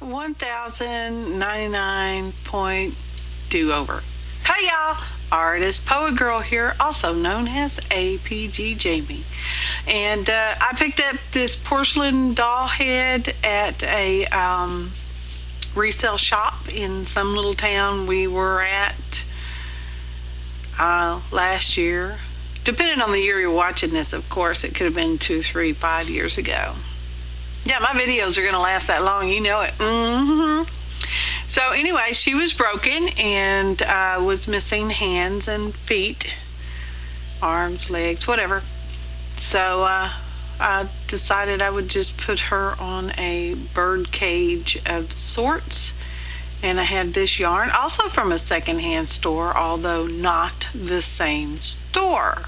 1099.do over. Hey y'all, artist poet girl here, also known as APG Jamie. And I picked up this porcelain doll head at a resale shop in some little town we were at last year. Depending on the year you're watching this, of course, it could have been 2, 3, 5 years ago. Yeah, my videos are going to last that long, you know it. So anyway, she was broken and was missing hands and feet, arms, legs, whatever. So I decided I would just put her on a bird cage of sorts. And I had this yarn, also from a secondhand store, although not the same store.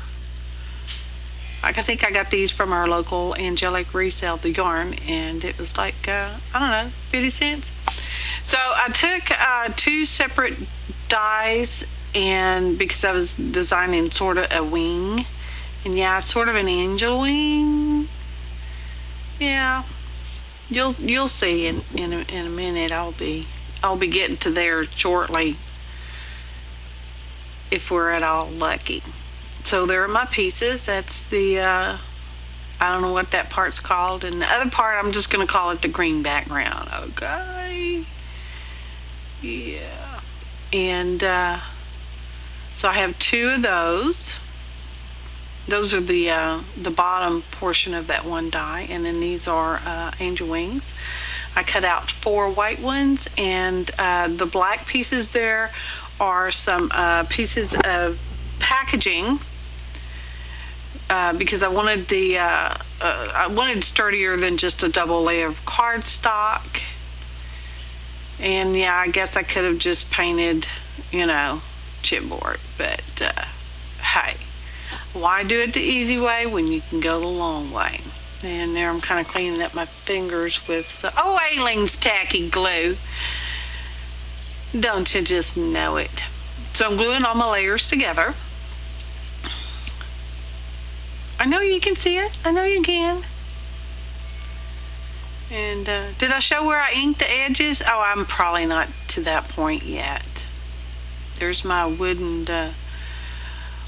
I think I got these from our local Angelic Resale, the yarn, and it was like, I don't know, 50 cents. So I took 2 separate dies, and because I was designing sort of a wing, and yeah, sort of an angel wing. Yeah, you'll see in a minute. I'll be getting to there shortly if we're at all lucky. So there are my pieces. That's the, I don't know what that part's called. And the other part, I'm just going to call it the green background. Okay. Yeah. And so I have 2 of those. Those are the bottom portion of that one die. And then these are angel wings. I cut out 4 white ones. And the black pieces there are some pieces of packaging. Because I wanted I wanted sturdier than just a double layer of cardstock. And yeah, I guess I could have just painted, chipboard. But hey, why do it the easy way when you can go the long way? And there I'm kind of cleaning up my fingers with, Aileen's tacky glue. Don't you just know it? So I'm gluing all my layers together. I know you can see it. I know you can. And did I show where I inked the edges? Oh, I'm probably not to that point yet. There's my wooden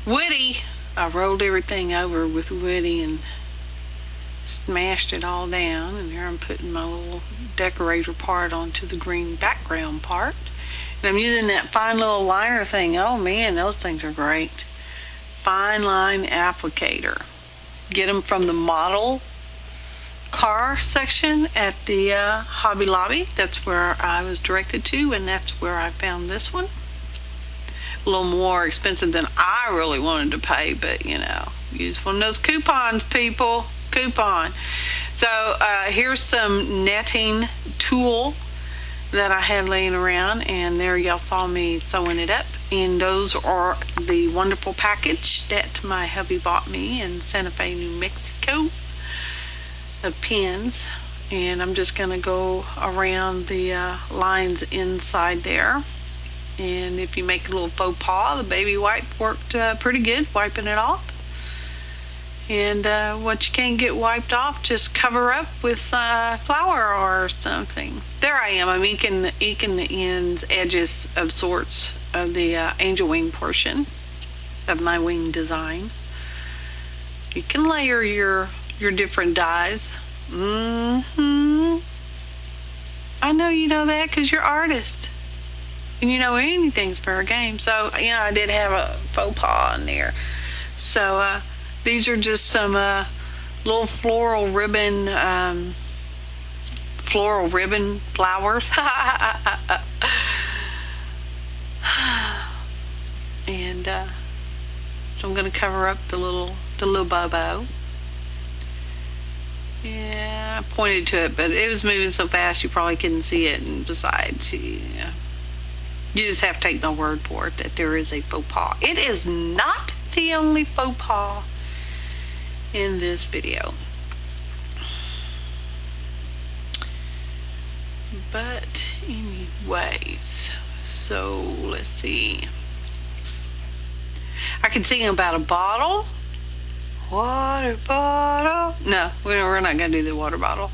Woody. I rolled everything over with Woody and smashed it all down. And here I'm putting my little decorator part onto the green background part. And I'm using that fine little liner thing. Oh man, those things are great. Fine line applicator. Get them from the model car section at the Hobby Lobby. That's where I was directed to, and that's where I found this one. A little more expensive than I really wanted to pay, but use one of those coupons, people. Coupon. So here's some netting tulle that I had laying around, and there y'all saw me sewing it up. And those are the wonderful package that my hubby bought me in Santa Fe, New Mexico, of pins. And I'm just going to go around the lines inside there. And if you make a little faux pas, the baby wipe worked pretty good, wiping it off. And what you can't get wiped off, just cover up with flour or something. There I am. I'm inking the edges of sorts of the angel wing portion of my wing design. You can layer your different dies. I know you know that because you're an artist. And anything's fair game. So, I did have a faux pas in there. So, these are just some little floral ribbon flowers. And so I'm going to cover up the little bobo. Yeah, I pointed to it, but it was moving so fast you probably couldn't see it. And besides, you just have to take my word for it that there is a faux pas. It is not the only faux pas in this video. But anyways, so let's see. I can sing about a bottle. Water bottle. No, we're not going to do the water bottle.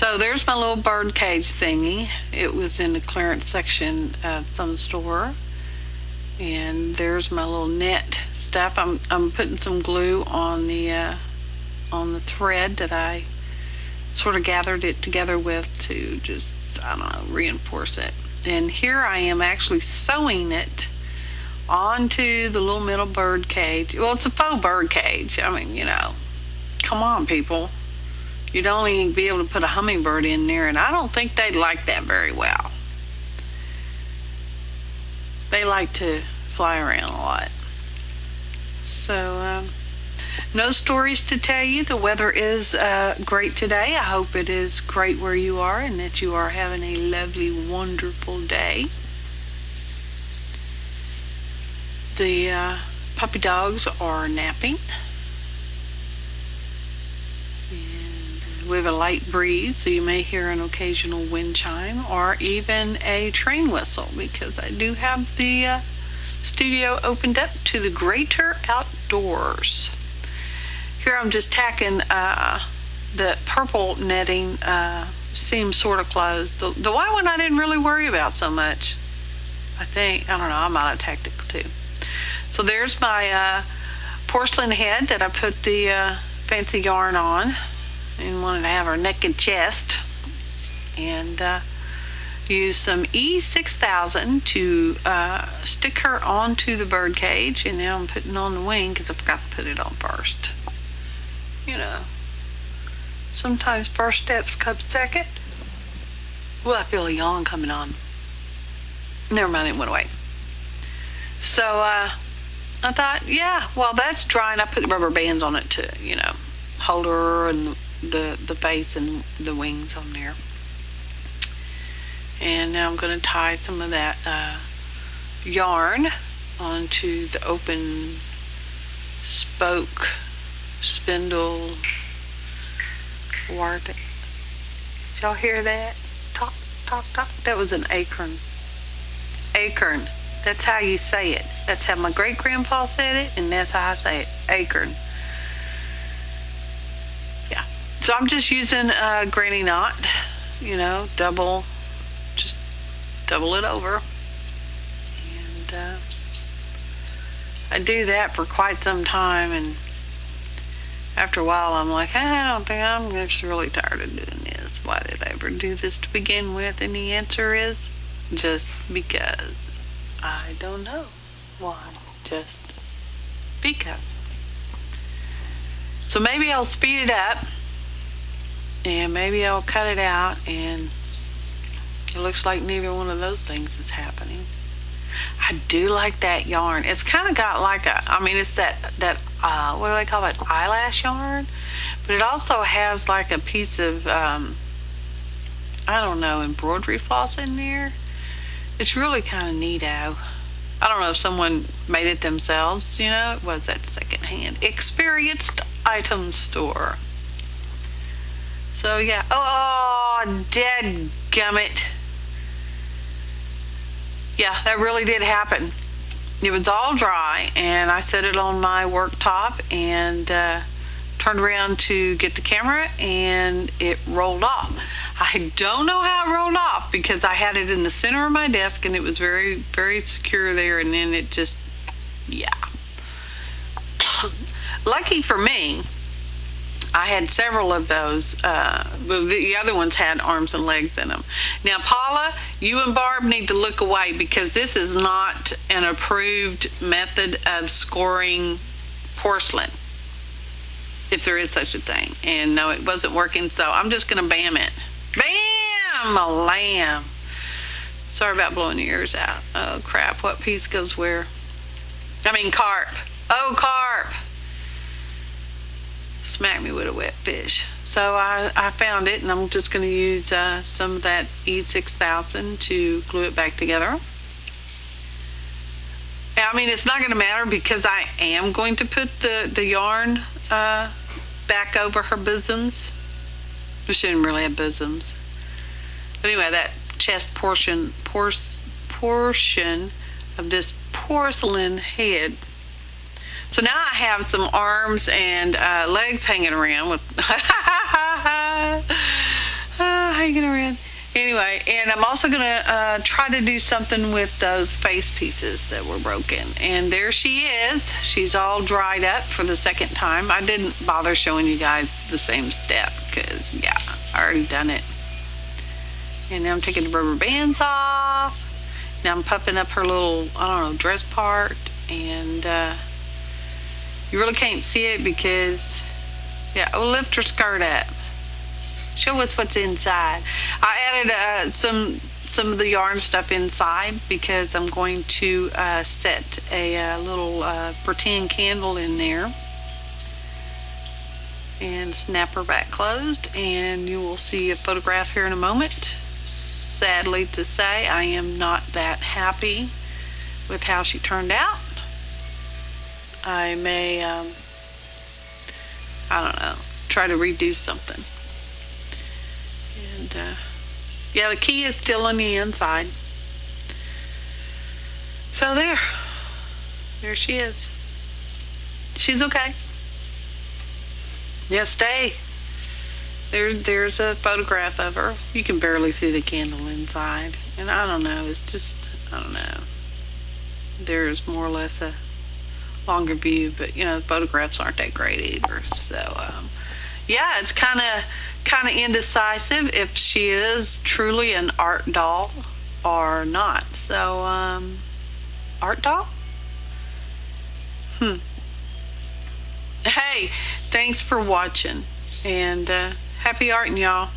So there's my little bird cage thingy. It was in the clearance section of some store. And there's my little net stuff. I'm putting some glue on the thread that I sort of gathered it together with to just, I don't know, reinforce it. And here I am actually sewing it onto the little metal bird cage. Well, it's a faux bird cage. I mean, you know, come on, people. You'd only be able to put a hummingbird in there, and I don't think they'd like that very well. They like to fly around a lot. So, no stories to tell you. The weather is great today. I hope it is great where you are and that you are having a lovely, wonderful day. The puppy dogs are napping. And we have a light breeze, so you may hear an occasional wind chime or even a train whistle, because I do have the studio opened up to the greater outdoors. Here I'm just tacking the purple netting seam sort of closed. The white one I didn't really worry about so much. I don't know, I might have tacked it too. So there's my porcelain head that I put the fancy yarn on and wanted to have her naked chest. And use some E6000 to stick her onto the bird cage, and now I'm putting on the wing because I forgot to put it on first. You know, sometimes first steps come second. Well, I feel a yawn coming on. Never mind, it went away. So I thought, yeah, well, that's dry, and I put rubber bands on it to, you know, hold her and the face and the wings on there. And now I'm going to tie some of that yarn onto the open spoke spindle wire thing. Did y'all hear that? Talk, talk, talk. That was an acorn. Acorn. That's how you say it. That's how my great-grandpa said it, and that's how I say it. Acorn. Yeah. So I'm just using a granny knot, you know, double it over, and I do that for quite some time, and after a while I'm like, I don't think, I'm just really tired of doing this. Why did I ever do this to begin with? And the answer is just because. I don't know why, just because. So maybe I'll speed it up, and maybe I'll cut it out, and it looks like neither one of those things is happening. I do like that yarn. It's kind of got like it's that what do they call that, eyelash yarn? But it also has like a piece of, I don't know, embroidery floss in there. It's really kind of neato. I don't know if someone made it themselves, you know. It was at secondhand experienced item store. So yeah. Oh, dadgummit. Yeah, that really did happen. It was all dry, and I set it on my worktop and turned around to get the camera, and it rolled off. I don't know how it rolled off because I had it in the center of my desk, and it was very, very secure there, and then it just, yeah. Lucky for me, I had several of those. The other ones had arms and legs in them. Now, Paula, you and Barb need to look away because this is not an approved method of scoring porcelain, if there is such a thing. And no, it wasn't working, so I'm just going to bam it. Bam! A lamb. Sorry about blowing your ears out. Oh, crap. What piece goes where? Carp. Oh, carp. Smack me with a wet fish. So I found it, and I'm just going to use some of that E6000 to glue it back together. It's not going to matter because I am going to put the yarn back over her bosoms. She didn't really have bosoms. But anyway, that chest portion of this porcelain head. So now I have some arms and legs hanging around with hanging around. Anyway, and I'm also gonna try to do something with those face pieces that were broken. And there she is. She's all dried up for the second time. I didn't bother showing you guys the same step because, yeah, I already done it. And now I'm taking the rubber bands off. Now I'm puffing up her little, I don't know, dress part. And you really can't see it because, yeah, we'll lift her skirt up. Show us what's inside. I added some of the yarn stuff inside because I'm going to set a little pretend candle in there and snap her back closed, and you will see a photograph here in a moment. Sadly to say, I am not that happy with how she turned out. I may, I don't know, try to redo something. And yeah, the key is still on the inside. So there she is. She's okay. Yeah, stay. There's a photograph of her. You can barely see the candle inside. And I don't know, it's just, I don't know. There's more or less a longer view, but you know, the photographs aren't that great either. So yeah, it's kind of indecisive if she is truly an art doll or not. So art doll? Hey, thanks for watching, and happy arting, y'all.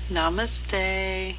Namaste.